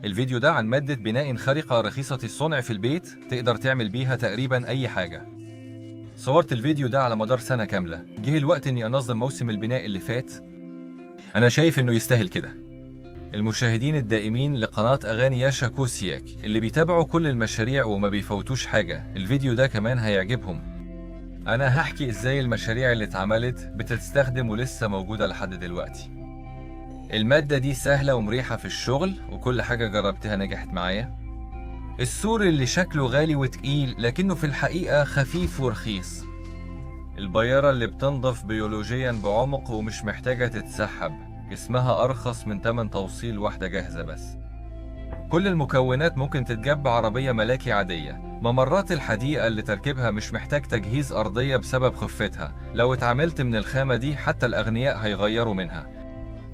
الفيديو ده عن مادة بناء خارقة رخيصة الصنع في البيت تقدر تعمل بيها تقريبا أي حاجة. صورت الفيديو ده على مدار سنة كاملة. جه الوقت إني أنظم موسم البناء اللي فات. أنا شايف إنه يستاهل كده. المشاهدين الدائمين لقناة أغاني ياشا كوسياك اللي بيتابعوا كل المشاريع وما بيفوتوش حاجة، الفيديو ده كمان هيعجبهم. أنا هحكي إزاي المشاريع اللي اتعملت بتستخدم ولسه موجودة لحد دلوقتي. المادة دي سهلة ومريحة في الشغل وكل حاجة جربتها نجحت معايا. السور اللي شكله غالي وتقيل لكنه في الحقيقة خفيف ورخيص. البيارة اللي بتنضف بيولوجيا بعمق ومش محتاجة تتسحب، اسمها أرخص من تمن توصيل واحدة جاهزة بس. كل المكونات ممكن تتجاب بعربية ملاكي عادية. ممرات الحديقة اللي تركيبها مش محتاج تجهيز أرضية بسبب خفتها، لو اتعاملت من الخامة دي حتى الأغنياء هيغيروا منها.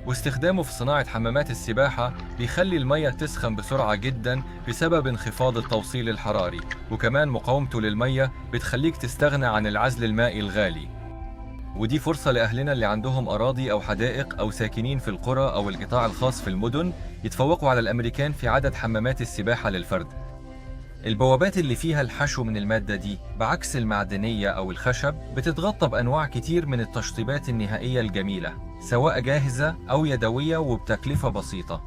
واستخدامه في صناعة حمامات السباحة بيخلي المية تسخن بسرعة جدا بسبب انخفاض التوصيل الحراري، وكمان مقاومته للمية بتخليك تستغنى عن العزل المائي الغالي. ودي فرصة لأهلنا اللي عندهم أراضي أو حدائق أو ساكنين في القرى أو القطاع الخاص في المدن يتفوقوا على الأمريكان في عدد حمامات السباحة للفرد. البوابات اللي فيها الحشو من المادة دي بعكس المعدنية أو الخشب بتتغطى بأنواع كتير من التشطيبات النهائية الجميلة، سواء جاهزة أو يدوية وبتكلفة بسيطة.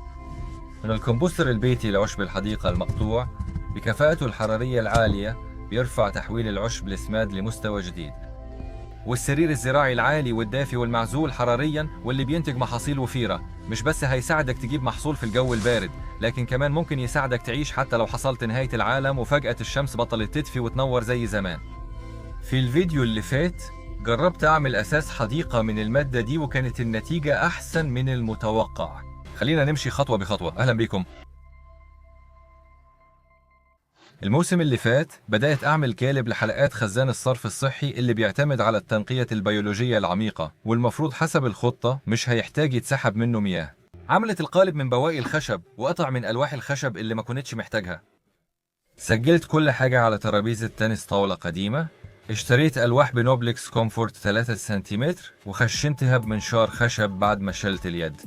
من الكمبوستر البيتي لعشب الحديقة المقطوع بكفاءته الحرارية العالية بيرفع تحويل العشب لسماد لمستوى جديد. والسرير الزراعي العالي والدافي والمعزول حراريا واللي بينتج محاصيل وفيرة، مش بس هيساعدك تجيب محصول في الجو البارد، لكن كمان ممكن يساعدك تعيش حتى لو حصلت نهاية العالم وفجأة الشمس بطلت تدفي وتنور زي زمان. في الفيديو اللي فات جربت أعمل أساس حديقة من المادة دي وكانت النتيجة أحسن من المتوقع. خلينا نمشي خطوة بخطوة. أهلا بيكم. الموسم اللي فات بدأت أعمل قالب لحلقات خزان الصرف الصحي اللي بيعتمد على التنقية البيولوجية العميقة، والمفروض حسب الخطة مش هيحتاج يتسحب منه مياه. عملت القالب من بواقي الخشب وقطع من ألواح الخشب اللي ما كنتش محتاجها. سجلت كل حاجة على ترابيزة تنس طاولة قديمة. اشتريت ألواح بنوبلكس كومفورت 3 سنتيمتر وخشنتها بمنشار خشب بعد ما شلت اليد.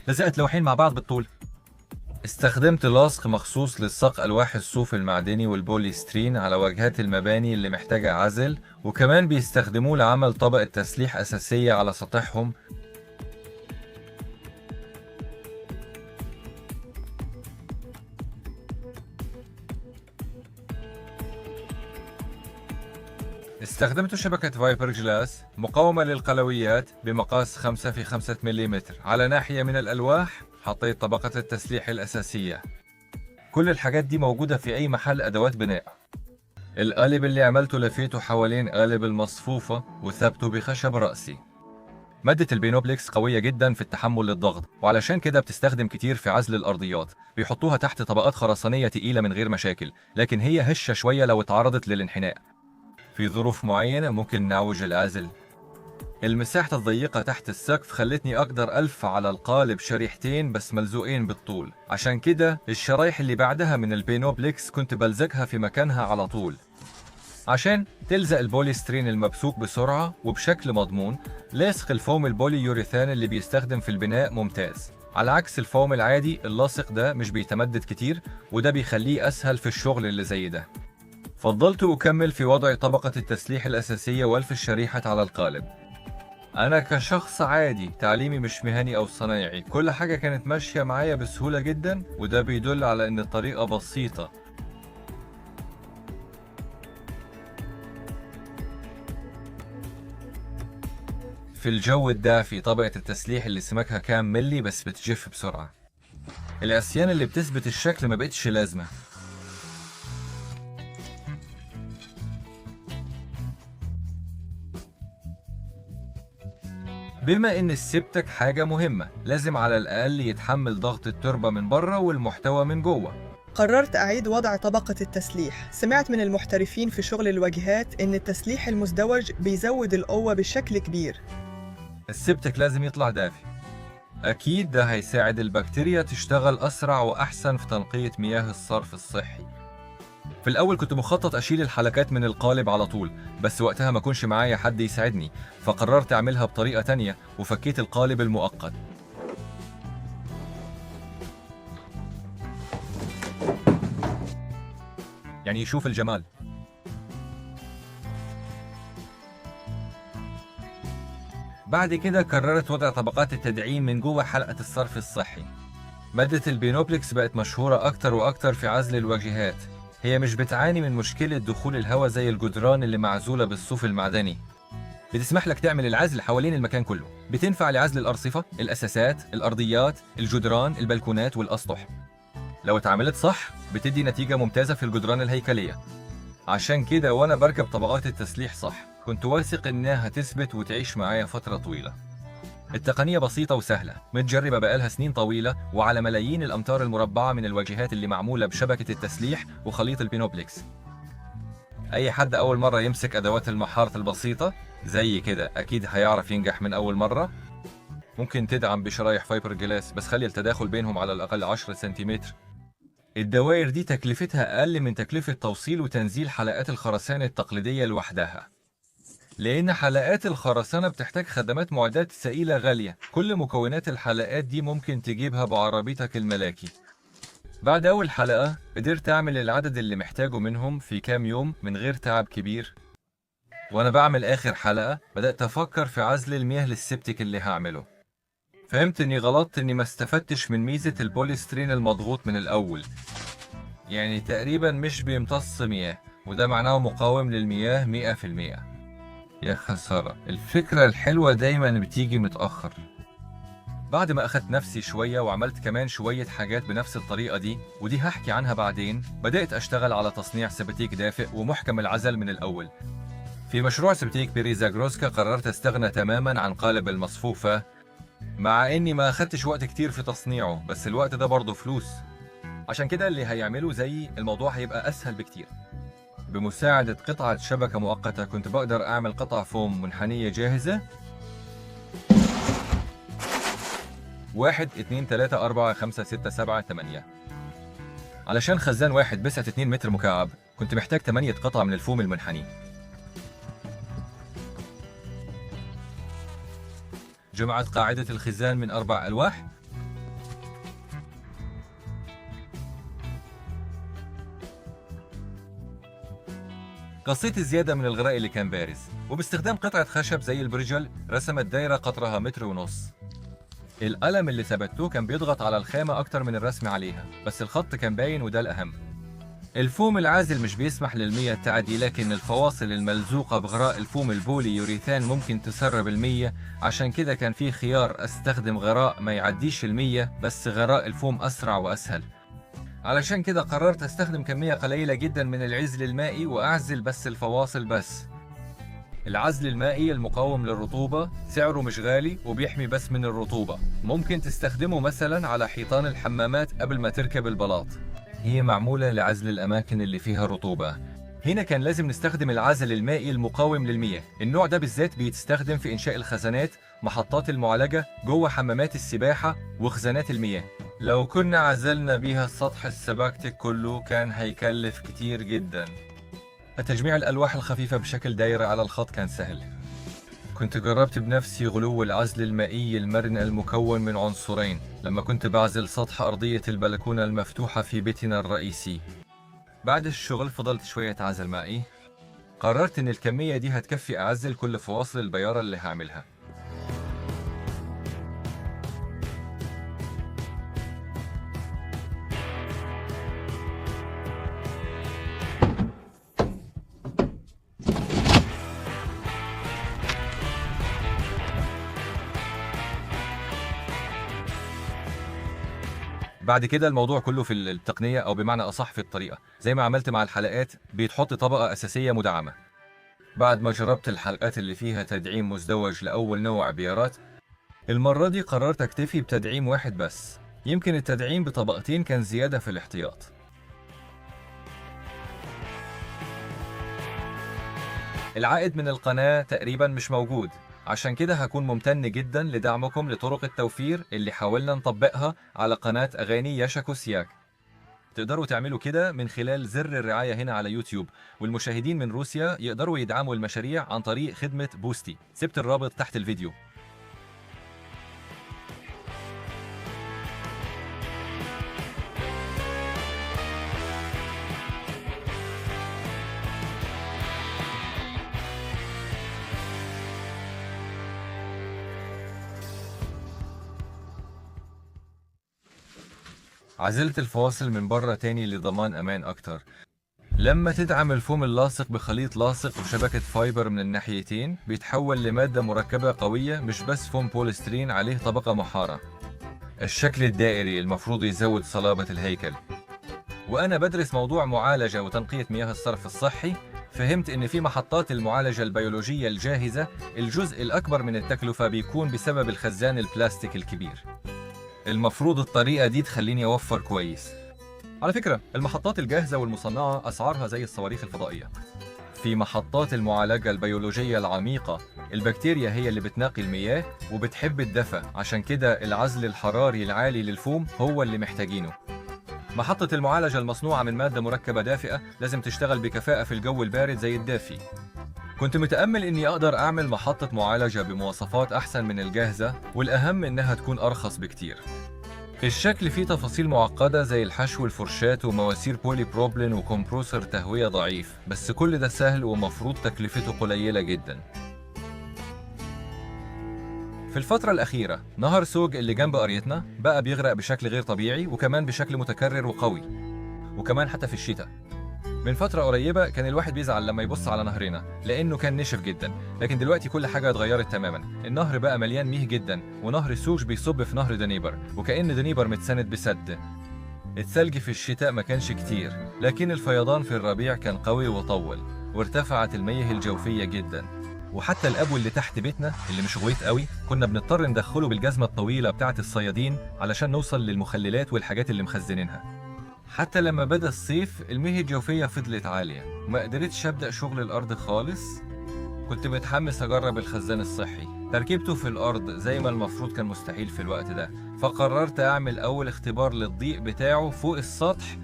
لزقت لوحين مع بعض بالطول. استخدمت لاصق مخصوص للصق ألواح الصوف المعدني والبوليسترين على واجهات المباني اللي محتاجة عزل، وكمان بيستخدموه لعمل طبقة تسليح أساسية على سطحهم. استخدمت شبكة فايبر جلاس مقاومة للقلويات بمقاس 5 في 5 ملم على ناحية من الألواح. حطيت طبقة التسليح الأساسية. كل الحاجات دي موجودة في أي محل أدوات بناء. القالب اللي عملته لفيته حوالين قالب المصفوفة وثبته بخشب رأسي. مادة البينوبلكس قوية جدا في التحمل للضغط، وعلشان كده بتستخدم كتير في عزل الأرضيات. بيحطوها تحت طبقات خرسانية تقيلة من غير مشاكل، لكن هي هشة شوية لو اتعرضت للانحناء. في ظروف معينة ممكن نعوج العزل. المساحة الضيقة تحت السقف خلتني أقدر ألف على القالب شريحتين بس ملزوقين بالطول، عشان كده الشرايح اللي بعدها من البينوبلكس كنت بلزقها في مكانها على طول عشان تلزق البوليسترين المبسوك بسرعة وبشكل مضمون. لاصق الفوم البوليوريثان اللي بيستخدم في البناء ممتاز، على عكس الفوم العادي اللاصق ده مش بيتمدد كتير، وده بيخليه أسهل في الشغل اللي زي ده. فضلت أكمل في وضع طبقة التسليح الأساسية والف الشريحة على القالب. أنا كشخص عادي تعليمي مش مهني أو صنايعي، كل حاجة كانت ماشية معايا بسهولة جدا، وده بيدل على إن الطريقة بسيطة. في الجو الدافي طبقة التسليح اللي سمكها كام ملي بس بتجف بسرعة. العصيان اللي بتثبت الشكل ما بقتش لازمة. بما ان السبتك حاجة مهمة لازم على الأقل يتحمل ضغط التربة من بره والمحتوى من جوه. قررت أعيد وضع طبقة التسليح. سمعت من المحترفين في شغل الواجهات إن التسليح المزدوج بيزود القوة بشكل كبير. السبتك لازم يطلع دافي. أكيد ده هيساعد البكتيريا تشتغل أسرع وأحسن في تنقية مياه الصرف الصحي. في الأول كنت مخطط أشيل الحلقات من القالب على طول، بس وقتها ما كنش معايا حد يساعدني، فقررت أعملها بطريقة تانية وفكيت القالب المؤقت. يعني يشوف الجمال. بعد كده قررت وضع طبقات التدعيم من جوه حلقة الصرف الصحي. مادة البينوبلكس بقت مشهورة أكتر وأكتر في عزل الواجهات. هي مش بتعاني من مشكلة دخول الهواء زي الجدران اللي معزولة بالصوف المعدني. بتسمح لك تعمل العزل حوالين المكان كله. بتنفع لعزل الأرصفة، الأساسات، الأرضيات، الجدران، البلكونات والأسطح. لو اتعملت صح بتدي نتيجة ممتازة في الجدران الهيكلية. عشان كده وأنا بركب طبقات التسليح صح كنت واثق إنها هتثبت وتعيش معايا فترة طويلة. التقنية بسيطة وسهلة، متجربة بقالها سنين طويلة وعلى ملايين الأمتار المربعة من الواجهات اللي معمولة بشبكة التسليح وخليط البينوبلكس. أي حد أول مرة يمسك أدوات المحارة البسيطة زي كده أكيد هيعرف ينجح من أول مرة. ممكن تدعم بشرايح فايبر جلاس بس خلي التداخل بينهم على الأقل 10 سنتيمتر. الدوائر دي تكلفتها أقل من تكلفة توصيل وتنزيل حلقات الخرسانة التقليدية لوحدها، لأن حلقات الخرسانة بتحتاج خدمات معدات ثقيلة غالية. كل مكونات الحلقات دي ممكن تجيبها بعربيتك الملاكي. بعد أول حلقة قدرت أعمل العدد اللي محتاجه منهم في كام يوم من غير تعب كبير. وأنا بعمل آخر حلقة بدأت أفكر في عزل المياه للسبتك اللي هعمله. فهمت إني غلطت إني ما استفدتش من ميزة البوليسترين المضغوط من الأول. يعني تقريبا مش بيمتص مياه، وده معناه مقاوم للمياه 100%. يا خسارة، الفكرة الحلوة دايما بتيجي متأخر. بعد ما أخدت نفسي شوية وعملت كمان شوية حاجات بنفس الطريقة دي ودي هحكي عنها بعدين، بدأت أشتغل على تصنيع سبتيك دافئ ومحكم العزل من الأول. في مشروع سبتيك بيريزاغروسكا قررت أستغنى تماما عن قالب المصفوفة، مع إني ما أخدتش وقت كتير في تصنيعه، بس الوقت ده برضه فلوس. عشان كده اللي هيعمله زي الموضوع هيبقى أسهل بكتير. بمساعدة قطعة شبكة مؤقتة كنت بقدر أعمل قطع فوم منحنية جاهزة. 1 2 3 4 5 6 7 8. علشان خزان واحد بسعة 2 متر مكعب كنت محتاج 8 قطع من الفوم المنحني. جمعت قاعدة الخزان من 4 ألواح. قصيت الزيادة من الغراء اللي كان بارز، وباستخدام قطعة خشب زي البرجل رسمت دايرة قطرها 1.5 متر. القلم اللي ثبتوه كان بيضغط على الخامة أكتر من الرسم عليها، بس الخط كان باين وده الأهم. الفوم العازل مش بيسمح للمية تعدي، لكن الفواصل الملزوقة بغراء الفوم البولي يوريثان ممكن تسرب المية. عشان كده كان في خيار أستخدم غراء ما يعديش المية بس غراء الفوم أسرع وأسهل. علشان كده قررت أستخدم كمية قليلة جدا من العزل المائي وأعزل بس الفواصل بس. العزل المائي المقاوم للرطوبة سعره مش غالي وبيحمي بس من الرطوبة. ممكن تستخدمه مثلا على حيطان الحمامات قبل ما تركب البلاط. هي معمولة لعزل الأماكن اللي فيها رطوبة. هنا كان لازم نستخدم العزل المائي المقاوم للمياه. النوع ده بالذات بيتستخدم في إنشاء الخزانات، محطات المعالجة، جوه حمامات السباحة وخزانات المياه. لو كنا عزلنا بيها السطح السباكتيك كله كان هيكلف كتير جدا. تجميع الألواح الخفيفة بشكل دايرة على الخط كان سهل. كنت جربت بنفسي غلو العزل المائي المرن المكون من عنصرين لما كنت بعزل سطح أرضية البلكونة المفتوحة في بيتنا الرئيسي. بعد الشغل فضلت شوية عزل مائي. قررت إن الكمية دي هتكفي أعزل كل فواصل البيارة اللي هعملها. بعد كده الموضوع كله في التقنية، أو بمعنى أصح في الطريقة. زي ما عملت مع الحلقات بيتحط طبقة أساسية مدعمة. بعد ما جربت الحلقات اللي فيها تدعيم مزدوج لأول نوع بيارات، المرة دي قررت أكتفي بتدعيم واحد بس. يمكن التدعيم بطبقتين كان زيادة في الاحتياط. العائد من القناة تقريبا مش موجود، عشان كده هكون ممتن جدا لدعمكم لطرق التوفير اللي حاولنا نطبقها على قناة أغاني ياشاكو سياك. تقدروا تعملوا كده من خلال زر الرعاية هنا على يوتيوب، والمشاهدين من روسيا يقدروا يدعموا المشاريع عن طريق خدمة بوستي. سبت الرابط تحت الفيديو. عزلت الفواصل من بره تاني لضمان أمان أكتر. لما تدعم الفوم اللاصق بخليط لاصق وشبكة فايبر من الناحيتين بيتحول لمادة مركبة قوية، مش بس فوم بوليسترين عليه طبقة محارة. الشكل الدائري المفروض يزود صلابة الهيكل. وأنا بدرس موضوع معالجة وتنقية مياه الصرف الصحي، فهمت إن في محطات المعالجة البيولوجية الجاهزة الجزء الأكبر من التكلفة بيكون بسبب الخزان البلاستيك الكبير. المفروض الطريقة دي تخليني أوفر كويس. على فكرة المحطات الجاهزة والمصنعة أسعارها زي الصواريخ الفضائية. في محطات المعالجة البيولوجية العميقة البكتيريا هي اللي بتنقي المياه وبتحب الدفء، عشان كده العزل الحراري العالي للفوم هو اللي محتاجينه. محطة المعالجة المصنوعة من مادة مركبة دافئة لازم تشتغل بكفاءة في الجو البارد زي الدافي. كنت متأمل إني أقدر أعمل محطة معالجة بمواصفات أحسن من الجاهزة، والأهم إنها تكون أرخص بكتير. الشكل فيه تفاصيل معقدة زي الحشو الفرشاة ومواسير بولي بروبلين وكمبروسر تهوية ضعيف، بس كل ده سهل ومفروض تكلفته قليلة جدا. في الفترة الأخيرة نهر سوج اللي جنب قريتنا بقى بيغرق بشكل غير طبيعي، وكمان بشكل متكرر وقوي، وكمان حتى في الشتاء. من فترة قريبة كان الواحد بيزعل لما يبص على نهرنا لأنه كان نشف جدا، لكن دلوقتي كل حاجة اتغيرت تماما. النهر بقى مليان مياه جدا، ونهر سوج بيصب في نهر دنيبر، وكأن دنيبر متسند بسد. الثلج في الشتاء ما كانش كتير، لكن الفيضان في الربيع كان قوي وطول، وارتفعت المياه الجوفية جدا. وحتى الأبو اللي تحت بيتنا اللي مش غويط قوي كنا بنضطر ندخله بالجزمة الطويلة بتاعة الصيادين علشان نوصل للمخللات والحاجات اللي مخزنينها. حتى لما بدأ الصيف المياه الجوفية فضلت عالية، وما قدرتش أبدأ شغل الأرض خالص. كنت متحمس أجرب الخزان الصحي، تركيبته في الأرض زي ما المفروض كان مستحيل في الوقت ده، فقررت أعمل أول اختبار للضيق بتاعه فوق السطح.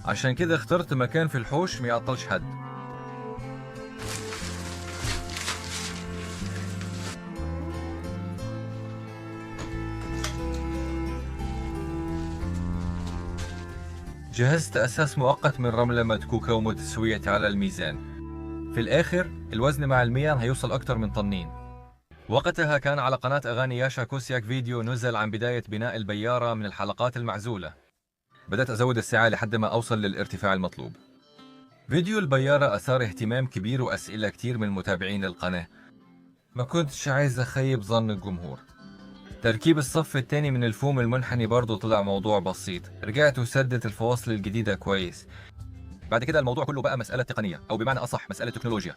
عشان كده اخترت مكان في الحوش ما يعطلش حد. جهزت أساس مؤقت من رملة مدكوكة ومتسوية على الميزان. في الآخر الوزن مع المياه هيوصل أكتر من طنين. وقتها كان على قناة أغاني ياشا كوسياك فيديو نزل عن بداية بناء البيارة من الحلقات المعزولة. بدأت أزود السعة لحد ما أوصل للارتفاع المطلوب. فيديو البيارة أثار اهتمام كبير وأسئلة كتير من متابعين القناة. ما كنتش عايز أخيب ظن الجمهور. تركيب الصف الثاني من الفوم المنحني برضه طلع موضوع بسيط، رجعت وسدت الفواصل الجديدة كويس. بعد كده الموضوع كله بقى مسألة تقنية، أو بمعنى أصح مسألة تكنولوجيا.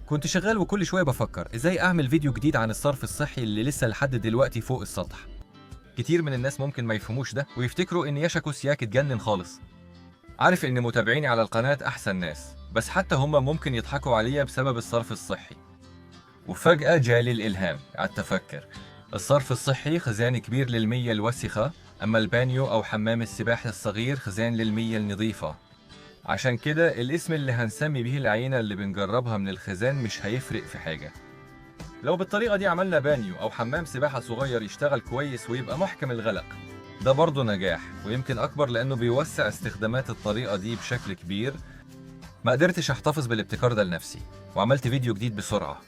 كنت شغال وكل شوية بفكر إزاي أعمل فيديو جديد عن الصرف الصحي اللي لسه لحد دلوقتي فوق السطح. كتير من الناس ممكن ما يفهموش ده ويفتكروا إن ياشا كوسياك اتجنن خالص. عارف إن متابعيني على القناة أحسن ناس، بس حتى هم ممكن يضحكوا عليا بسبب الصرف الصحي. وفجأة جالي الإلهام، قعدت أفكر. الصرف الصحي خزان كبير للمية الوسخة، أما البانيو أو حمام السباحة الصغير خزان للمية النظيفة. عشان كده الاسم اللي هنسمي به العينة اللي بنجربها من الخزان مش هيفرق في حاجة. لو بالطريقة دي عملنا بانيو أو حمام سباحة صغير يشتغل كويس ويبقى محكم الغلق، ده برضه نجاح، ويمكن أكبر لأنه بيوسع استخدامات الطريقة دي بشكل كبير. ما قدرتش أحتفظ بالابتكار ده لنفسي، وعملت فيديو جديد بسرعة،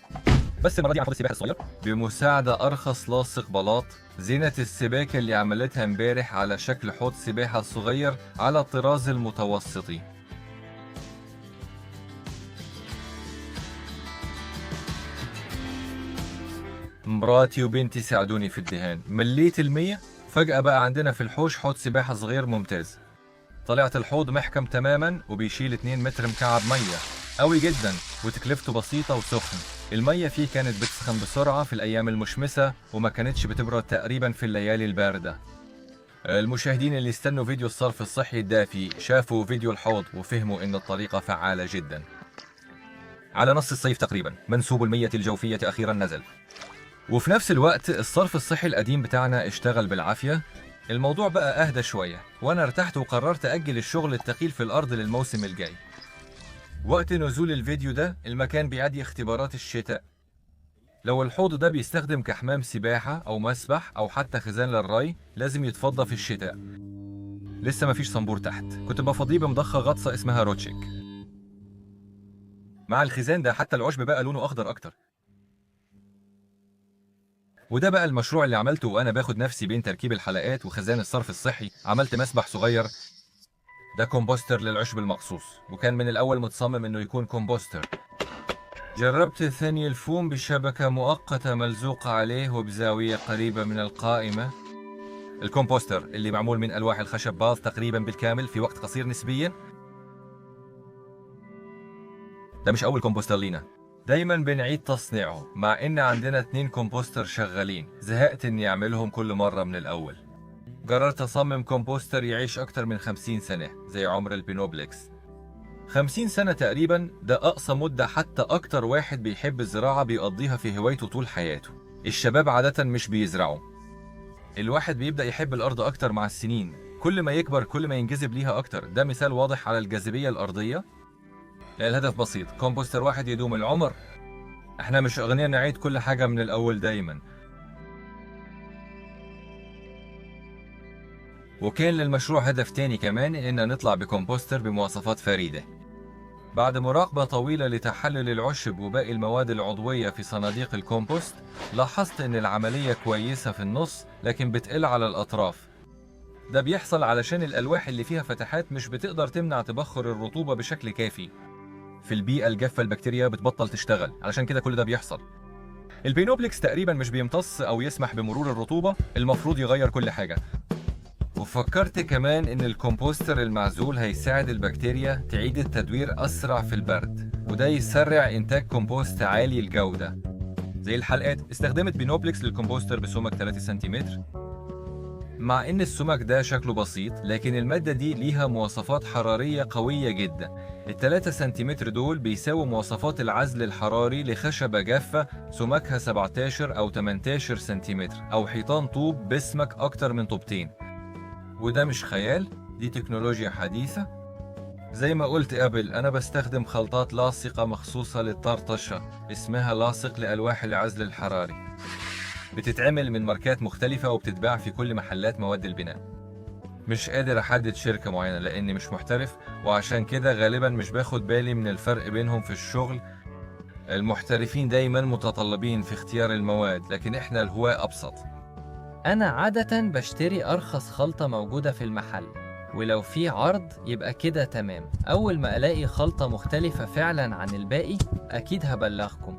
بس المرة دي عن حوض السباحة الصغير بمساعدة أرخص لاصق بلاط. زينة السباكة اللي عملتها امبارح على شكل حوض سباحة صغير على الطراز المتوسطي. مراتي وبنتي ساعدوني في الدهان، مليت المية. فجأة بقى عندنا في الحوش حوض سباحة صغير ممتاز. طلعت الحوض محكم تماما وبيشيل 2 متر مكعب مية، قوي جدا، وتكلفته بسيطة وسخن. المية فيه كانت بتسخن بسرعة في الأيام المشمسة، وما كانتش بتبرد تقريبا في الليالي الباردة. المشاهدين اللي استنوا فيديو الصرف الصحي الدافي شافوا فيديو الحوض وفهموا إن الطريقة فعالة جدا. على نص الصيف تقريبا منسوب المية الجوفية أخيرا نزل، وفي نفس الوقت الصرف الصحي القديم بتاعنا اشتغل بالعافية. الموضوع بقى أهدى شوية، وأنا ارتحت وقررت أجل الشغل الثقيل في الأرض للموسم الجاي. وقت نزول الفيديو ده المكان بيعدي اختبارات الشتاء. لو الحوض ده بيستخدم كحمام سباحة أو مسبح أو حتى خزان للري لازم يتفضى في الشتاء. لسه مفيش صنبور تحت، كنت بفضيه بمضخة غطسة اسمها روتشيك. مع الخزان ده حتى العشب بقى لونه أخضر أكتر. وده بقى المشروع اللي عملته وأنا باخد نفسي بين تركيب الحلقات وخزان الصرف الصحي. عملت مسبح صغير، ده كومبوستر للعشب المقصوص، وكان من الأول متصمم إنه يكون كومبوستر. جربت ثني الفوم بشبكة مؤقتة ملزوقة عليه وبزاوية قريبة من القائمة. الكومبوستر اللي معمول من ألواح الخشب باظ تقريبا بالكامل في وقت قصير نسبيا. ده مش أول كومبوستر لينا، دايما بنعيد تصنيعه مع إن عندنا 2 كومبوستر شغالين. زهقت إني أعملهم كل مرة من الأول. قررت أصمم كومبوستر يعيش أكتر من 50 سنة زي عمر البينوبلكس. 50 سنة تقريبا ده أقصى مدة، حتى أكتر واحد بيحب الزراعة بيقضيها في هوايته طول حياته. الشباب عادة مش بيزرعوا. الواحد بيبدأ يحب الأرض أكتر مع السنين، كل ما يكبر كل ما ينجذب ليها أكتر. ده مثال واضح على الجاذبية الأرضية. الهدف بسيط، كومبوستر واحد يدوم العمر. احنا مش أغنياء نعيد كل حاجة من الأول دايما. وكان للمشروع هدف تاني كمان، إننا نطلع بكومبوستر بمواصفات فريدة. بعد مراقبة طويلة لتحلل العشب وباقي المواد العضوية في صناديق الكومبوست، لاحظت إن العملية كويسة في النص لكن بتقل على الأطراف. ده بيحصل علشان الألواح اللي فيها فتحات مش بتقدر تمنع تبخر الرطوبة بشكل كافي. في البيئة الجافة البكتيريا بتبطل تشتغل، علشان كده كل ده بيحصل. البينوبلكس تقريبا مش بيمتص أو يسمح بمرور الرطوبة، المفروض يغير كل حاجة. وفكرت كمان إن الكومبوستر المعزول هيساعد البكتيريا تعيد التدوير أسرع في البرد، وده يسرع إنتاج كومبوست عالي الجودة. زي الحلقات، استخدمت بينوبلكس للكومبوستر بسمك 3 سنتيمتر. مع إن السمك ده شكله بسيط، لكن المادة دي ليها مواصفات حرارية قوية جدا. ال3 سنتيمتر دول بيساووا مواصفات العزل الحراري لخشبة جافة سمكها 17 أو 18 سنتيمتر، أو حيطان طوب بسمك أكتر من طوبتين. وده مش خيال، دي تكنولوجيا حديثة. زي ما قلت قبل، أنا بستخدم خلطات لاصقة مخصوصة للطرطشة اسمها لاصق لألواح العزل الحراري. بتتعمل من ماركات مختلفة وبتتباع في كل محلات مواد البناء. مش قادر أحدد شركة معينة لأني مش محترف، وعشان كده غالبا مش باخد بالي من الفرق بينهم في الشغل. المحترفين دايما متطلبين في اختيار المواد، لكن إحنا الهواة أبسط. أنا عادة بشتري أرخص خلطة موجودة في المحل، ولو في عرض يبقى كده تمام. أول ما ألاقي خلطة مختلفة فعلا عن الباقي أكيد هبلغكم.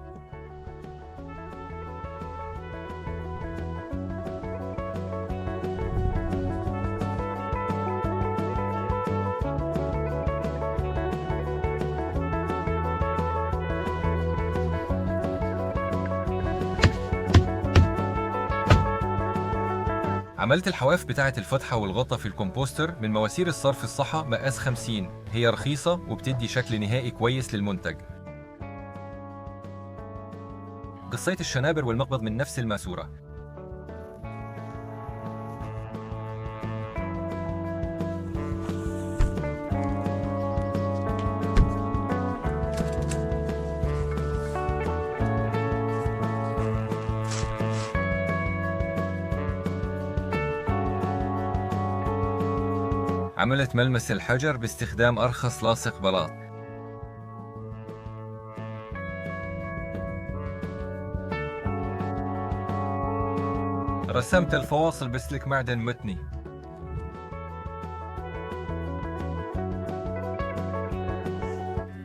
عملت الحواف بتاعة الفتحة والغطا في الكومبوستر من مواسير الصرف الصحة مقاس 50. هي رخيصة وبتدي شكل نهائي كويس للمنتج. قصيت الشنابر والمقبض من نفس الماسورة. عملت ملمس الحجر باستخدام أرخص لاصق بلاط. رسمت الفواصل بسلك معدن متني.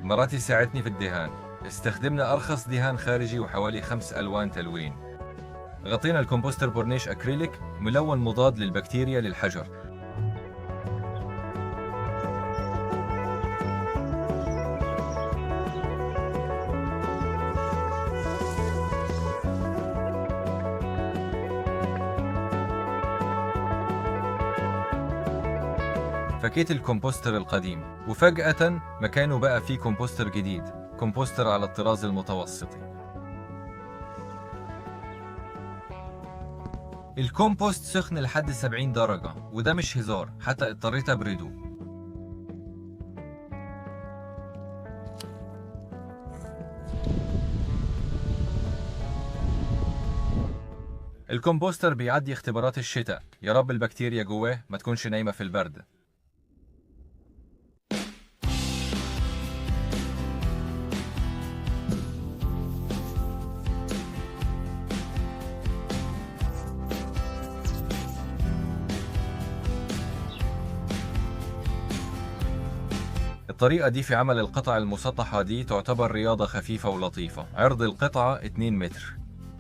مراتي ساعدتني في الدهان. استخدمنا أرخص دهان خارجي وحوالي 5 ألوان تلوين. غطينا الكومبوستر بورنيش أكريليك ملون مضاد للبكتيريا للحجر. فكيت الكومبوستر القديم، وفجأة مكانه بقى فيه كومبوستر جديد، كومبوستر على الطراز المتوسطي. الكومبوست سخن لحد 70 درجة، وده مش هزار، حتى اضطريت ابرده. الكمبوستر بيعدي اختبارات الشتاء، يا رب البكتيريا جواه ما تكونش نايمة في البرد. الطريقة دي في عمل القطع المسطحة دي تعتبر رياضة خفيفة ولطيفة. عرض القطعة 2 متر.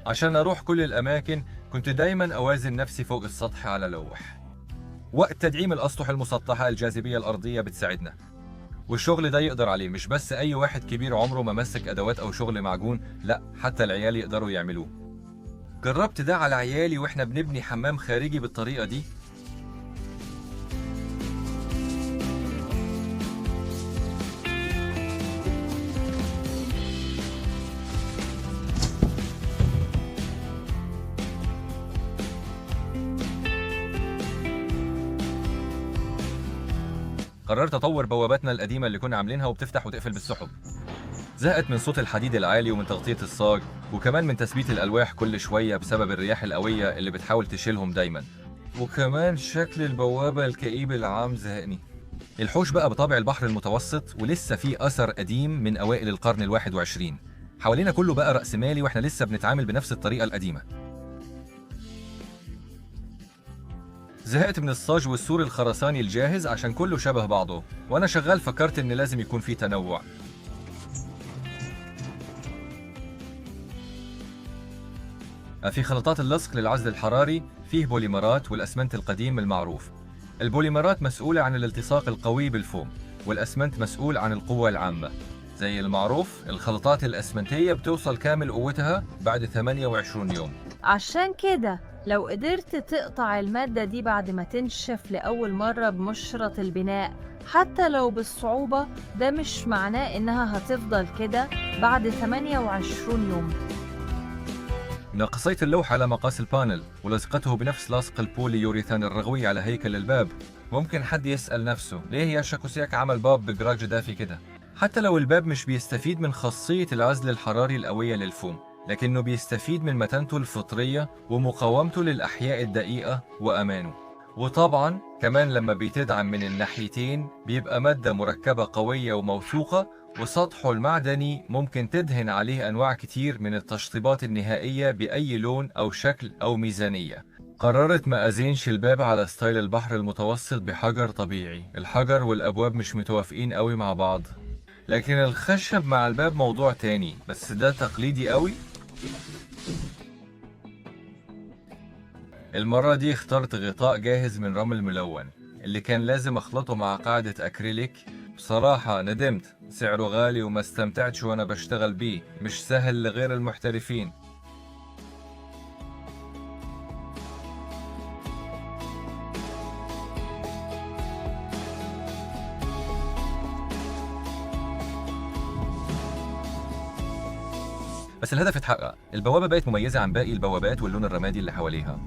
عشان أروح كل الأماكن كنت دايما أوازن نفسي فوق السطح على لوح. وقت تدعيم الأسطح المسطحة الجاذبية الأرضية بتساعدنا، والشغل ده يقدر عليه مش بس أي واحد كبير عمره ما مسك أدوات أو شغل معجون، لا حتى العيال يقدروا يعملوه. جربت ده على عيالي وإحنا بنبني حمام خارجي بالطريقة دي. قررت اطور بواباتنا القديمه اللي كنا عاملينها وبتفتح وتقفل بالسحب. زهقت من صوت الحديد العالي ومن تغطيه الصاج، وكمان من تثبيت الالواح كل شويه بسبب الرياح القويه اللي بتحاول تشيلهم دايما، وكمان شكل البوابه الكئيب العام زهقني. الحوش بقى بطابع البحر المتوسط، ولسه في اثر قديم من اوائل القرن ال21. حوالينا كله بقى رأسمالي واحنا لسه بنتعامل بنفس الطريقه القديمه. زهقت من الصاج والسور الخرساني الجاهز عشان كله شبه بعضه، وانا شغال فكرت ان لازم يكون في تنوع. في خلطات اللصق للعزل الحراري فيه بوليمرات والاسمنت القديم المعروف. البوليمرات مسؤولة عن الالتصاق القوي بالفوم، والاسمنت مسؤول عن القوة العامة. زي المعروف الخلطات الاسمنتية بتوصل كامل قوتها بعد 28 يوم. عشان كده لو قدرت تقطع المادة دي بعد ما تنشف لأول مرة بمشرط البناء حتى لو بالصعوبة، ده مش معناه إنها هتفضل كده بعد 28 يوم. نقصيت اللوح على مقاس البانل ولصقته بنفس لاصق البوليوريثان الرغوي على هيكل الباب. ممكن حد يسأل نفسه ليه يا شاكوسياك عمل باب بجراج دافي كده؟ حتى لو الباب مش بيستفيد من خاصية العزل الحراري القوية للفوم، لكنه بيستفيد من متانته الفطرية ومقاومته للأحياء الدقيقة وأمانه. وطبعا كمان لما بيتدعم من الناحيتين بيبقى مادة مركبة قوية وموثوقة، وسطحه المعدني ممكن تدهن عليه أنواع كتير من التشطيبات النهائية بأي لون أو شكل أو ميزانية. قررت ما أزينش الباب على ستايل البحر المتوسط بحجر طبيعي. الحجر والأبواب مش متوافقين قوي مع بعض، لكن الخشب مع الباب موضوع تاني، بس ده تقليدي قوي. المرة دي اخترت غطاء جاهز من رمل ملون اللي كان لازم اخلطه مع قاعدة اكريليك. بصراحة ندمت، سعره غالي وما استمتعتش وانا بشتغل بيه، مش سهل لغير المحترفين. بس الهدف اتحقق، البوابة بقت مميزة عن باقي البوابات واللون الرمادي اللي حواليها.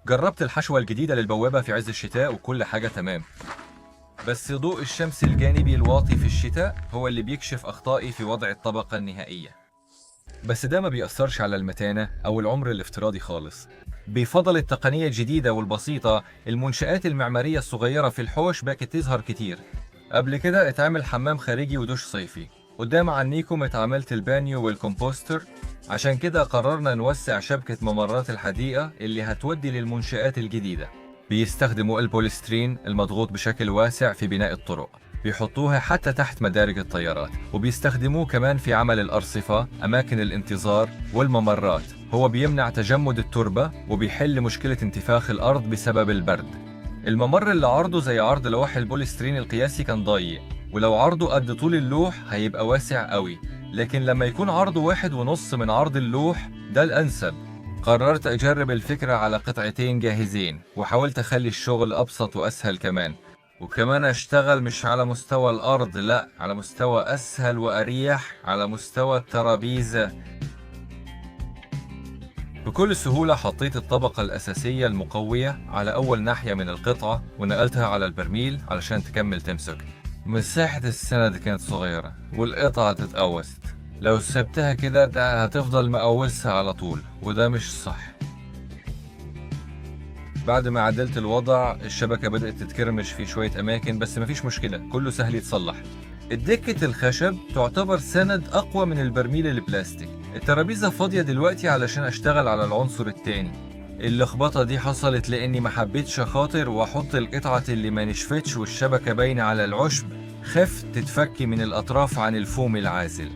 جربت الحشوة الجديدة للبوابة في عز الشتاء وكل حاجة تمام، بس ضوء الشمس الجانبي الواطي في الشتاء هو اللي بيكشف أخطائي في وضع الطبقة النهائية. بس ده ما بيأثرش على المتانة أو العمر الافتراضي خالص. بفضل التقنية الجديدة والبسيطة، المنشآت المعمارية الصغيرة في الحوش بقت تظهر كتير. قبل كده اتعمل حمام خارجي ودوش صيفي، قدام عنيكم اتعملت البانيو والكمبوستر. عشان كده قررنا نوسع شبكة ممرات الحديقة اللي هتودي للمنشآت الجديدة. بيستخدموا البوليسترين المضغوط بشكل واسع في بناء الطرق، بيحطوها حتى تحت مدارج الطيارات، وبيستخدموه كمان في عمل الأرصفة، أماكن الانتظار والممرات. هو بيمنع تجمد التربة وبيحل مشكلة انتفاخ الأرض بسبب البرد. الممر اللي عرضه زي عرض لوح البوليسترين القياسي كان ضيق، ولو عرضه قد طول اللوح هيبقى واسع قوي، لكن لما يكون عرضه 1.5 من عرض اللوح ده الأنسب. قررت أجرب الفكرة على قطعتين جاهزين، وحاولت أخلي الشغل أبسط وأسهل كمان، وكمان اشتغل مش على مستوى الأرض، لا، على مستوى أسهل وأريح، على مستوى الترابيزة. بكل سهولة حطيت الطبقة الأساسية المقوية على أول ناحية من القطعة ونقلتها على البرميل علشان تكمل تمسك. مساحة السند كانت صغيرة والقطعة تتقوست، لو سبتها كده ده هتفضل مقوسها على طول، وده مش صح. بعد ما عدلت الوضع الشبكة بدأت تتكرمش في شوية أماكن، بس مفيش مشكلة، كله سهل يتصلح. الدكة الخشب تعتبر سند أقوى من البرميل البلاستيك. الترابيزة فاضية دلوقتي علشان أشتغل على العنصر التاني. اللخبطة دي حصلت لأني ما حبيتش أخاطر وأحط القطعة اللي ما نشفتش والشبكة باينة على العشب، خفت تتفكي من الأطراف عن الفوم العازل.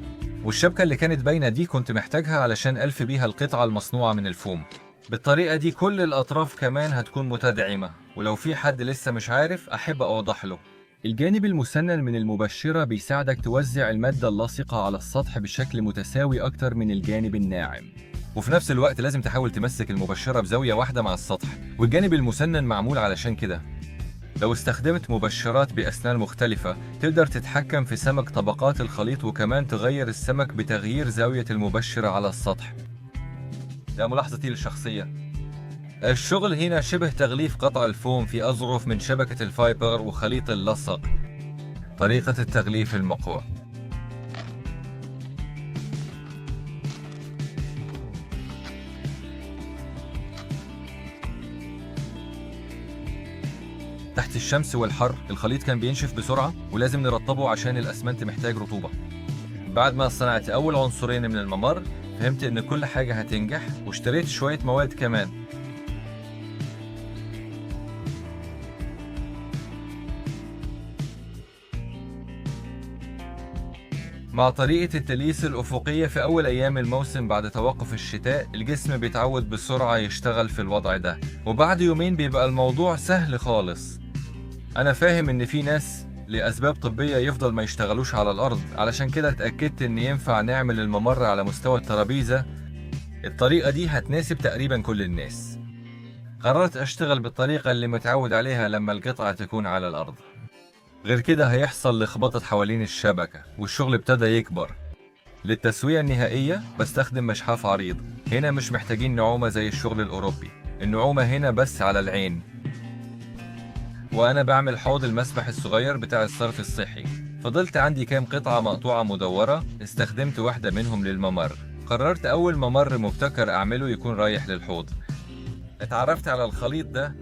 والشبكة اللي كانت باينة دي كنت محتاجها علشان ألف بيها القطعة المصنوعة من الفوم. بالطريقة دي كل الأطراف كمان هتكون متدعمة، ولو في حد لسه مش عارف أحب أوضح له. الجانب المسنن من المبشرة بيساعدك توزع المادة اللاصقة على السطح بشكل متساوي أكتر من الجانب الناعم، وفي نفس الوقت لازم تحاول تمسك المبشرة بزاوية واحدة مع السطح، والجانب المسنن معمول علشان كده. لو استخدمت مبشرات بأسنان مختلفة تقدر تتحكم في سمك طبقات الخليط، وكمان تغير السمك بتغيير زاوية المبشرة على السطح. ده ملاحظتي الشخصية. الشغل هنا شبه تغليف قطع الفوم في أظرف من شبكة الفايبر وخليط اللصق. طريقة التغليف المقوى. تحت الشمس والحر الخليط كان بينشف بسرعة ولازم نرطبه عشان الأسمنت محتاج رطوبة. بعد ما صنعت أول عنصرين من الممر فهمت إن كل حاجة هتنجح، واشتريت شوية مواد كمان. مع طريقة التليس الأفقية في أول أيام الموسم بعد توقف الشتاء الجسم بيتعود بسرعة يشتغل في الوضع ده، وبعد يومين بيبقى الموضوع سهل خالص. أنا فاهم إن في ناس لأسباب طبية يفضل ما يشتغلوش على الأرض، علشان كده اتأكدت إن ينفع نعمل الممر على مستوى الترابيزة. الطريقة دي هتناسب تقريبا كل الناس. قررت أشتغل بالطريقة اللي متعود عليها لما القطعة تكون على الأرض، غير كده هيحصل لخبطة حوالين الشبكة والشغل ابتدى يكبر. للتسوية النهائية بستخدم مشحاف عريض. هنا مش محتاجين نعومة زي الشغل الأوروبي، النعومة هنا بس على العين. وأنا بعمل حوض المسبح الصغير بتاع الصرف الصحي. فضلت عندي كام قطعة مقطوعة مدورة، استخدمت واحدة منهم للممر. قررت أول ممر مبتكر أعمله يكون رايح للحوض. اتعرفت على الخليط ده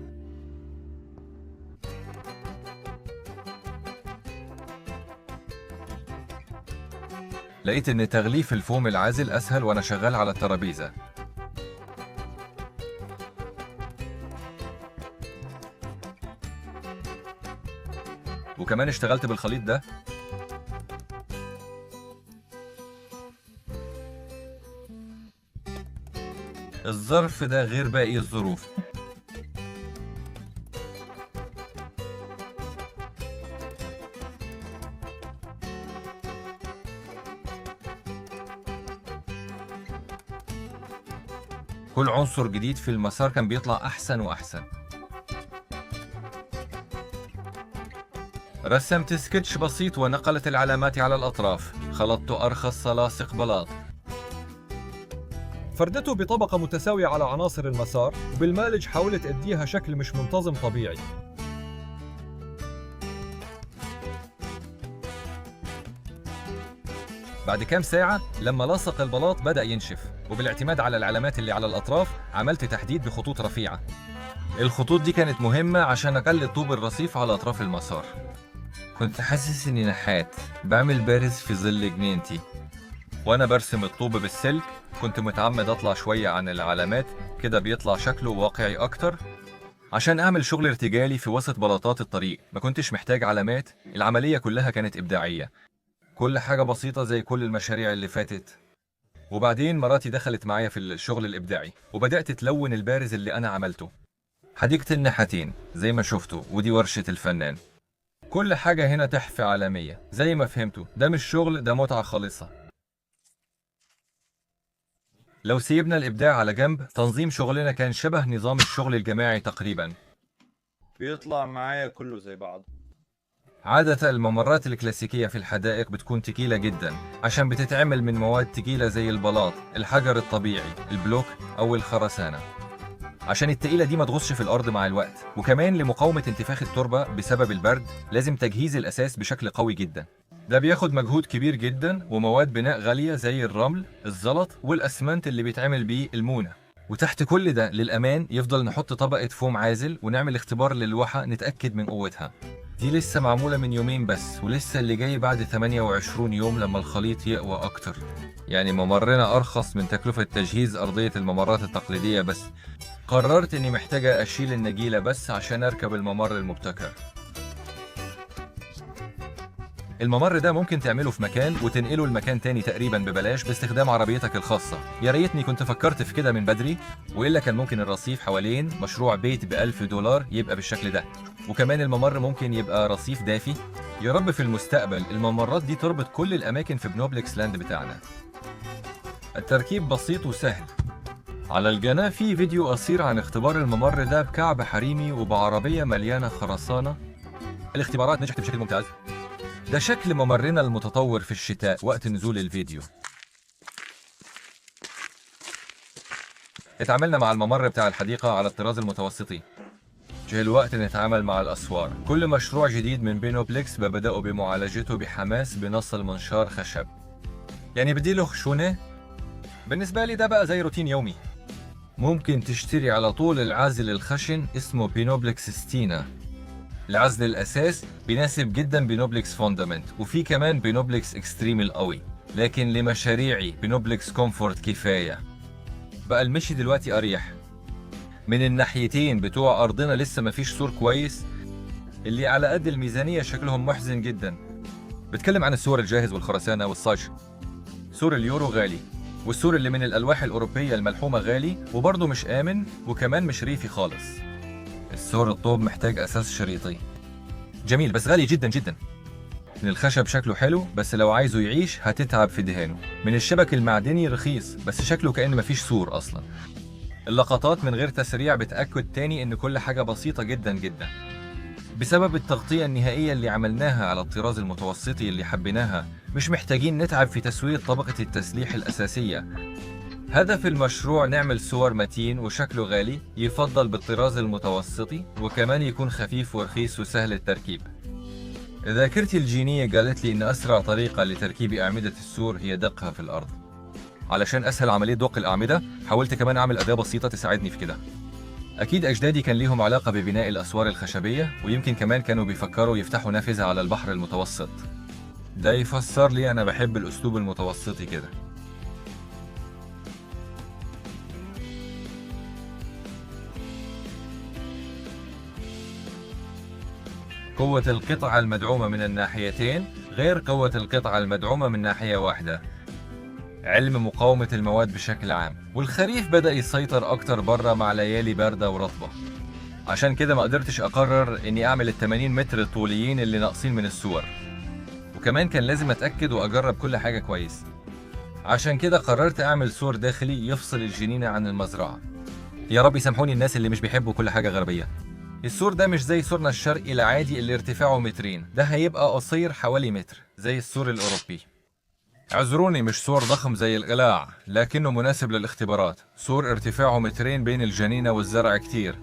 لقيت إن تغليف الفوم العازل أسهل وأنا شغال على الترابيزة. وكمان اشتغلت بالخليط ده. الظرف ده غير باقي الظروف. كل عنصر جديد في المسار كان بيطلع أحسن وأحسن. رسمت سكتش بسيط ونقلت العلامات على الأطراف. خلطت أرخص لاصق بلاط، فردته بطبقة متساوية على عناصر المسار، وبالمالج حاولت أديها شكل مش منتظم طبيعي. بعد كام ساعة لما لصق البلاط بدأ ينشف، وبالاعتماد على العلامات اللي على الأطراف عملت تحديد بخطوط رفيعة. الخطوط دي كانت مهمة عشان أقلد طوب الرصيف على أطراف المسار. كنت حاسس إني نحات بعمل بارز في ظل جنينتي. وأنا برسم الطوب بالسلك كنت متعمد أطلع شوية عن العلامات، كده بيطلع شكله واقعي أكتر. عشان أعمل شغل ارتجالي في وسط بلاطات الطريق ما كنتش محتاج علامات، العملية كلها كانت إبداعية. كل حاجة بسيطة زي كل المشاريع اللي فاتت. وبعدين مراتي دخلت معايا في الشغل الإبداعي وبدأت تلون البارز اللي أنا عملته. حديقة النحاتين زي ما شفتوا، ودي ورشة الفنان. كل حاجة هنا تحفة عالمية زي ما فهمتوا. ده مش شغل، ده متعة خالصة. لو سيبنا الإبداع على جنب، تنظيم شغلنا كان شبه نظام الشغل الجماعي تقريبا. بيطلع معايا كله زي بعض. عادة الممرات الكلاسيكية في الحدائق بتكون تقيلة جدا عشان بتتعمل من مواد تقيلة زي البلاط، الحجر الطبيعي، البلوك أو الخرسانة، عشان التقيلة دي ما تغصش في الأرض مع الوقت. وكمان لمقاومة انتفاخ التربة بسبب البرد لازم تجهيز الأساس بشكل قوي جدا. ده بياخد مجهود كبير جدا ومواد بناء غالية زي الرمل، الزلط والأسمنت اللي بيتعمل بيه المونة. وتحت كل ده للأمان يفضل نحط طبقة فوم عازل ونعمل اختبار للوحة نتأكد من قوتها. دي لسه معمولة من يومين بس، ولسه اللي جاي بعد 28 يوم لما الخليط يقوى أكتر. يعني ممرنا أرخص من تكلفة تجهيز أرضية الممرات التقليدية، بس قررت إني محتاجة أشيل النجيلة بس عشان أركب الممر المبتكر. الممر ده ممكن تعمله في مكان وتنقله لمكان تاني تقريبا ببلاش باستخدام عربيتك الخاصة. يا ريتني كنت فكرت في كده من بدري، وإلا كان ممكن الرصيف حوالين مشروع بيت ب$1000 يبقى بالشكل ده. وكمان الممر ممكن يبقى رصيف دافي. يا رب في المستقبل الممرات دي تربط كل الأماكن في بنوبلكس لاند بتاعنا. التركيب بسيط وسهل. على القناة في فيديو قصير عن اختبار الممر ده بكعب حريمي وبعربية مليانة خرسانة. الاختبارات نجحت بشكل ممتاز. ده شكل ممرنا المتطور في الشتاء وقت نزول الفيديو. اتعاملنا مع الممر بتاع الحديقة على الطراز المتوسطي. جه الوقت نتعامل مع الأسوار. كل مشروع جديد من بينوبلكس ببدأوا بمعالجته بحماس بنص المنشار خشب. يعني بديله خشونة. بالنسبة لي ده بقى زي روتين يومي. ممكن تشتري على طول العازل الخشن اسمه بينوبلكس ستينا. العزل الأساس بيناسب جدا بينوبلكس فوندامنت، وفي كمان بينوبلكس اكستريم القوي، لكن لمشاريعي بينوبلكس كومفورت كفاية. بقى المشي دلوقتي أريح. من الناحيتين بتوع أرضنا لسه مفيش سور كويس، اللي على قد الميزانية شكلهم محزن جدا. بتكلم عن السور الجاهز والخرسانة والصاج. سور اليورو غالي، والسور اللي من الألواح الأوروبية الملحومة غالي وبرضه مش آمن وكمان مش ريفي خالص. السور الطوب محتاج أساس شريطي جميل بس غالي جدا جدا. من الخشب شكله حلو بس لو عايزه يعيش هتتعب في دهانه. من الشبك المعدني رخيص بس شكله كأن مفيش سور أصلا. اللقطات من غير تسريع بتأكد تاني إن كل حاجة بسيطة جدا جدا. بسبب التغطية النهائية اللي عملناها على الطراز المتوسطي اللي حبيناها، مش محتاجين نتعب في تسوية طبقة التسليح الأساسية. هدف المشروع نعمل سور متين وشكله غالي يفضل بالطراز المتوسطي، وكمان يكون خفيف ورخيص وسهل التركيب. ذاكرتي الجينية قالت لي إن أسرع طريقة لتركيب أعمدة السور هي دقها في الأرض. علشان أسهل عملية دق الأعمدة حاولت كمان أعمل أداة بسيطة تساعدني في كده. أكيد أجدادي كان ليهم علاقة ببناء الأسوار الخشبية، ويمكن كمان كانوا بيفكروا يفتحوا نافذة على البحر المتوسط. ده يفسر لي أنا بحب الأسلوب المتوسطي كده. قوة القطعة المدعومة من الناحيتين غير قوة القطعة المدعومة من ناحية واحدة. علم مقاومة المواد بشكل عام. والخريف بدأ يسيطر أكتر برا مع ليالي باردة ورطبة. عشان كده ما قدرتش أقرر إني أعمل ال80 متر الطوليين اللي ناقصين من السور. وكمان كان لازم أتأكد وأجرب كل حاجة كويس. عشان كده قررت أعمل سور داخلي يفصل الجنينة عن المزرعة. يا رب يسامحوني الناس اللي مش بيحبوا كل حاجة غربية. السور ده مش زي سورنا الشرقي العادي اللي ارتفاعه 2 متر، ده هيبقى قصير حوالي 1 متر زي السور الأوروبي. اعذروني مش سور ضخم زي القلاع، لكنه مناسب للاختبارات. سور ارتفاعه 2 متر بين الجنينة والزرع كتير.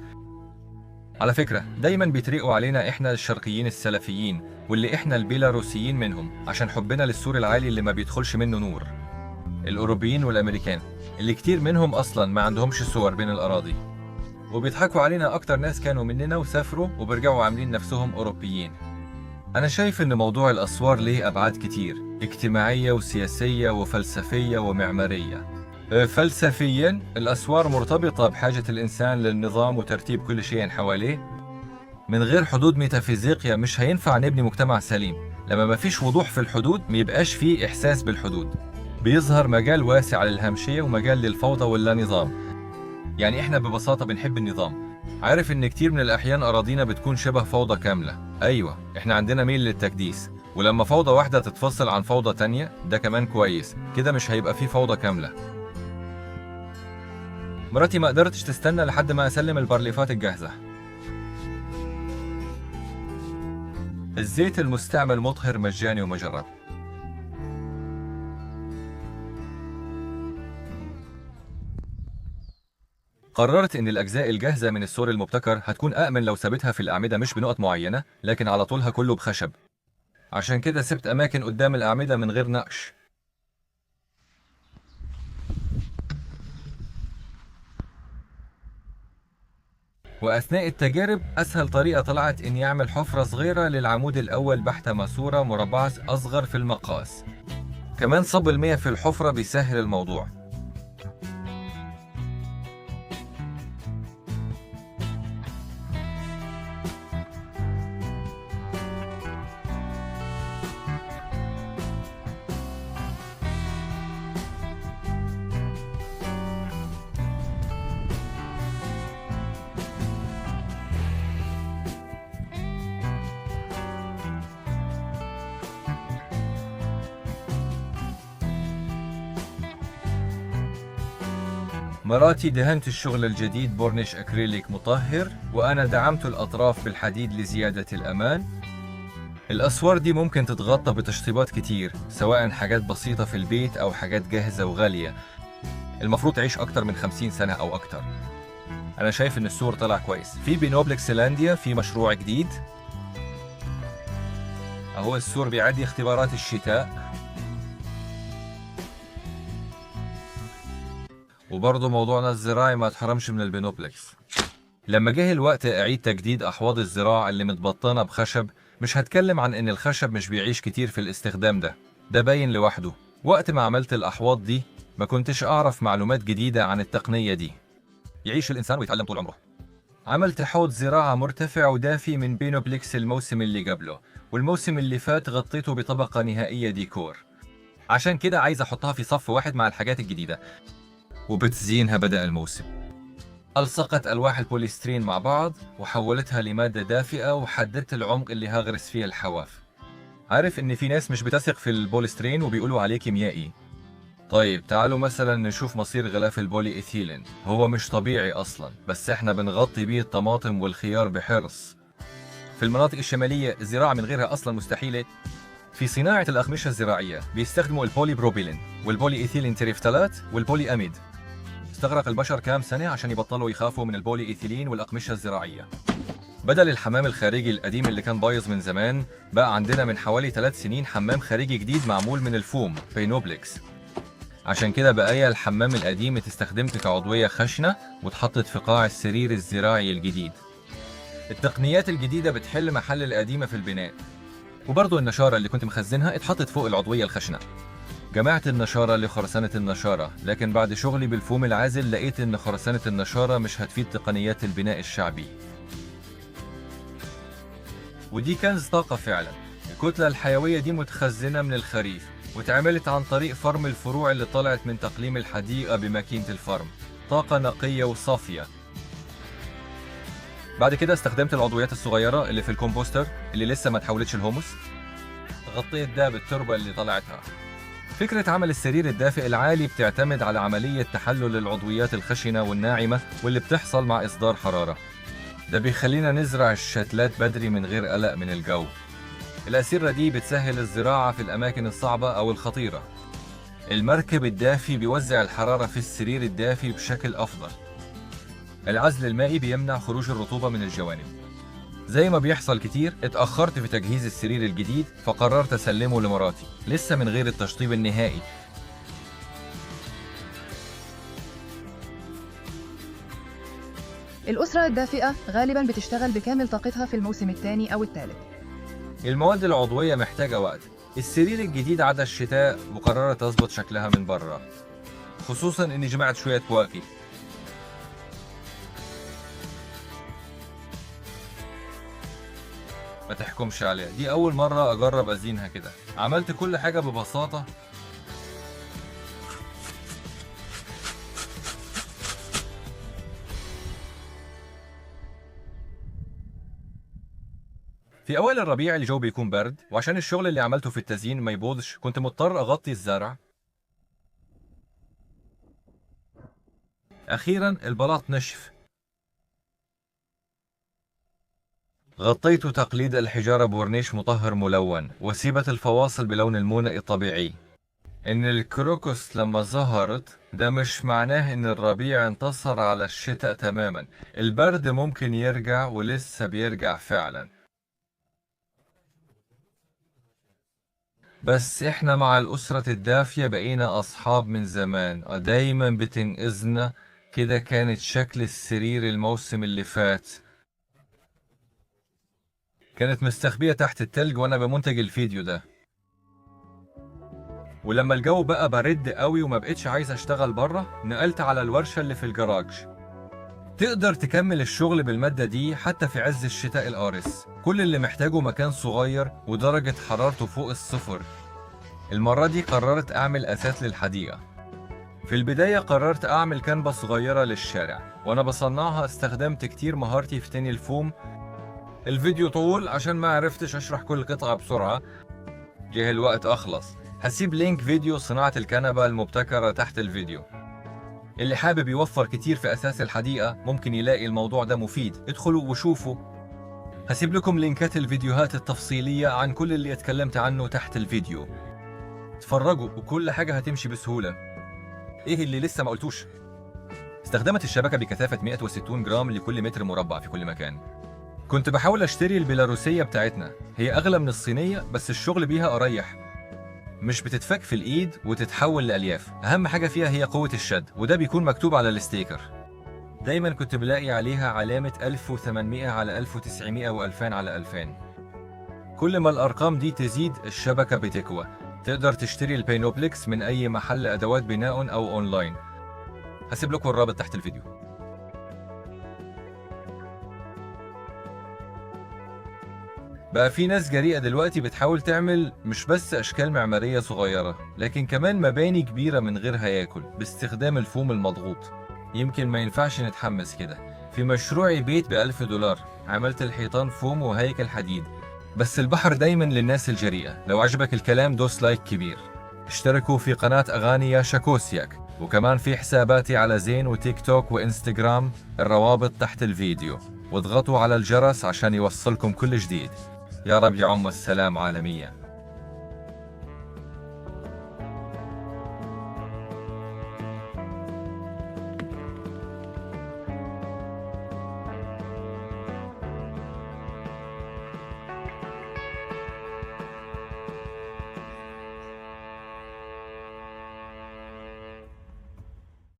على فكرة دايما بيتريقوا علينا احنا الشرقيين السلفيين، واللي احنا البيلاروسيين منهم، عشان حبنا للسور العالي اللي ما بيدخلش منه نور. الأوروبيين والأمريكان اللي كتير منهم أصلا ما عندهمش سور بين الأراضي، وبيضحكوا علينا أكتر ناس كانوا مننا وسافروا وبرجعوا عاملين نفسهم أوروبيين. أنا شايف إن موضوع الأسوار ليه أبعاد كتير، اجتماعية وسياسية وفلسفية ومعمارية. فلسفياً الأسوار مرتبطة بحاجة الإنسان للنظام وترتيب كل شيء حواليه. من غير حدود ميتافيزيقيا مش هينفع نبني مجتمع سليم. لما مفيش وضوح في الحدود ميبقاش فيه إحساس بالحدود، بيظهر مجال واسع للهمشية ومجال للفوضى واللا نظام. يعني إحنا ببساطة بنحب النظام. عارف إن كتير من الأحيان أراضينا بتكون شبه فوضى كاملة. أيوة إحنا عندنا ميل للتكديس، ولما فوضى واحدة تتفصل عن فوضى تانية ده كمان كويس، كده مش هيبقى فيه فوضى كاملة. مراتي ما قدرتش تستنى لحد ما أسلم البارليفات الجاهزة. الزيت المستعمل مطهر مجاني ومجرب. قررت إن الأجزاء الجاهزة من السور المبتكر هتكون أأمن لو سابتها في الأعمدة مش بنقط معينة، لكن على طولها كله بخشب. عشان كده سبت أماكن قدام الأعمدة من غير نقش. وأثناء التجارب أسهل طريقة طلعت إني أعمل حفرة صغيرة للعمود الأول بحت ماسورة مربعة أصغر في المقاس. كمان صب المية في الحفرة بيسهل الموضوع. مراتي دهنت الشغل الجديد بورنيش أكريليك مطهر، وأنا دعمت الأطراف بالحديد لزيادة الأمان. الأسوار دي ممكن تتغطى بتشطيبات كتير، سواء حاجات بسيطة في البيت أو حاجات جاهزة وغالية. المفروض تعيش أكتر من 50 سنة أو أكتر. أنا شايف إن السور طلع كويس. في بينوبلكسلانديا في مشروع جديد أهو، السور بيعدي اختبارات الشتاء. وبرضه موضوعنا الزراعي ما اتحرمش من البينوبلكس. لما جه الوقت أعيد تجديد أحواض الزراعة اللي متبطنة بخشب، مش هتكلم عن إن الخشب مش بيعيش كتير في الاستخدام، ده باين لوحده. وقت ما عملت الأحواض دي ما كنتش أعرف معلومات جديدة عن التقنية دي. يعيش الإنسان ويتعلم طول عمره. عملت حوض زراعة مرتفع ودافي من بينوبلكس الموسم اللي قبله، والموسم اللي فات غطيته بطبقة نهائية ديكور. عشان كده عايز أحطها في صف واحد مع الحاجات الجديدة. وبتزيينها بدأ الموسم. ألصقت ألواح البوليسترين مع بعض وحولتها لمادة دافئة، وحددت العمق اللي هغرس فيه الحواف. عارف إن في ناس مش بتثق في البوليسترين وبيقولوا عليه كيميائي. طيب تعالوا مثلا نشوف مصير غلاف البولي إيثيلين. هو مش طبيعي أصلا، بس إحنا بنغطي بيه الطماطم والخيار بحرص. في المناطق الشمالية الزراعة من غيرها أصلا مستحيلة. في صناعة الأقمشة الزراعية بيستخدموا البولي بروبيلين والبولي إيثيلين تريفتالات والبولي أميد. استغرق البشر كام سنة عشان يبطلوا يخافوا من البولي إيثيلين والأقمشة الزراعية. بدل الحمام الخارجي القديم اللي كان بايظ من زمان، بقى عندنا من حوالي 3 سنين حمام خارجي جديد معمول من الفوم بينوبلكس. عشان كده بقايا الحمام القديم استخدمت كعضوية خشنة واتحطت في قاع السرير الزراعي الجديد. التقنيات الجديدة بتحل محل القديمة في البناء. وبرضه النشارة اللي كنت مخزنها اتحطت فوق العضوية الخشنة. جمعت النشارة لخرسانة النشارة، لكن بعد شغلي بالفوم العازل لقيت إن خرسانة النشارة مش هتفيد تقنيات البناء الشعبي. ودي كنز طاقة فعلا. الكتلة الحيوية دي متخزنة من الخريف، واتعملت عن طريق فرم الفروع اللي طلعت من تقليم الحديقة بماكينة الفرم. طاقة نقية وصافية. بعد كده استخدمت العضويات الصغيرة اللي في الكومبوستر اللي لسه ما تحولتش الهوموس. غطيت ده بالتربة اللي طلعتها. فكرة عمل السرير الدافئ العالي بتعتمد على عملية تحلل العضويات الخشنة والناعمة واللي بتحصل مع إصدار حرارة. ده بيخلينا نزرع الشتلات بدري من غير قلق من الجو. الأسرة دي بتسهل الزراعة في الأماكن الصعبة أو الخطيرة. المركب الدافي بيوزع الحرارة في السرير الدافي بشكل أفضل. العزل المائي بيمنع خروج الرطوبة من الجوانب. زي ما بيحصل كتير، اتأخرت في تجهيز السرير الجديد فقررت أسلمه لمراتي لسه من غير التشطيب النهائي. الأسرة الدافئة غالباً بتشتغل بكامل طاقتها في الموسم الثاني أو الثالث. المواد العضوية محتاجة وقت. السرير الجديد عدا الشتاء وقررت أظبط شكلها من بره، خصوصاً إني جمعت شوية بواكي. ما تحكمش عليها، دي أول مرة أجرب أزينها كده. عملت كل حاجة ببساطة. في أوائل الربيع الجو بيكون برد، وعشان الشغل اللي عملته في التزيين ما يبوظش كنت مضطر أغطي الزرع. أخيراً البلاط نشف. غطيت تقليد الحجارة بورنيش مطهر ملون، وسيبت الفواصل بلون المونة الطبيعي. إن الكروكوس لما ظهرت ده مش معناه إن الربيع انتصر على الشتاء تماما. البرد ممكن يرجع ولسه بيرجع فعلا، بس إحنا مع الأسرة الدافية بقينا أصحاب من زمان، دايما بتنقذنا. كده كانت شكل السرير الموسم اللي فات، كانت مستخبية تحت التلج وأنا بمنتج الفيديو ده. ولما الجو بقى برد قوي وما بقتش عايز اشتغل بره، نقلت على الورشة اللي في الجراج. تقدر تكمل الشغل بالمادة دي حتى في عز الشتاء القارس. كل اللي محتاجه مكان صغير ودرجة حرارته فوق الصفر. المرة دي قررت أعمل أساس للحديقة. في البداية قررت أعمل كنبة صغيرة للشارع، وأنا بصنعها استخدمت كتير مهارتي في تاني الفوم. الفيديو طول عشان ما عرفتش أشرح كل قطعة بسرعة. جه الوقت أخلص. هسيب لينك فيديو صناعة الكنبة المبتكرة تحت الفيديو. اللي حابب يوفر كتير في أساس الحديقة ممكن يلاقي الموضوع ده مفيد، ادخلوا وشوفوا. هسيب لكم لينكات الفيديوهات التفصيلية عن كل اللي اتكلمت عنه تحت الفيديو. اتفرجوا وكل حاجة هتمشي بسهولة. ايه اللي لسه ما قلتوش؟ استخدمت الشبكة بكثافة 160 جرام لكل متر مربع في كل مكان. كنت بحاول اشتري البيلاروسية بتاعتنا، هي أغلى من الصينية بس الشغل بيها أريح. مش بتتفك في الإيد وتتحول لألياف، أهم حاجة فيها هي قوة الشد، وده بيكون مكتوب على الستيكر. دايما كنت بلاقي عليها علامة 1800 على 1900 و2000 على 2000. كل ما الأرقام دي تزيد الشبكة بتقوى. تقدر تشتري البينوبلكس من أي محل أدوات بناء أو أونلاين. هسيب لكم الرابط تحت الفيديو. بقى في ناس جريئة دلوقتي بتحاول تعمل مش بس أشكال معمارية صغيرة، لكن كمان مباني كبيرة من غير هياكل باستخدام الفوم المضغوط. يمكن ما ينفعش نتحمس كده. في مشروعي بيت ب$1000 عملت الحيطان فوم وهيكل حديد. بس البحر دايما للناس الجريئة. لو عجبك الكلام دوس لايك كبير. اشتركوا في قناة أغاني يا شاكوسياك، وكمان في حساباتي على زين وتيك توك وإنستغرام، الروابط تحت الفيديو. واضغطوا على الجرس عشان يوصلكم كل جديد. يا رب يعم السلام عالميا.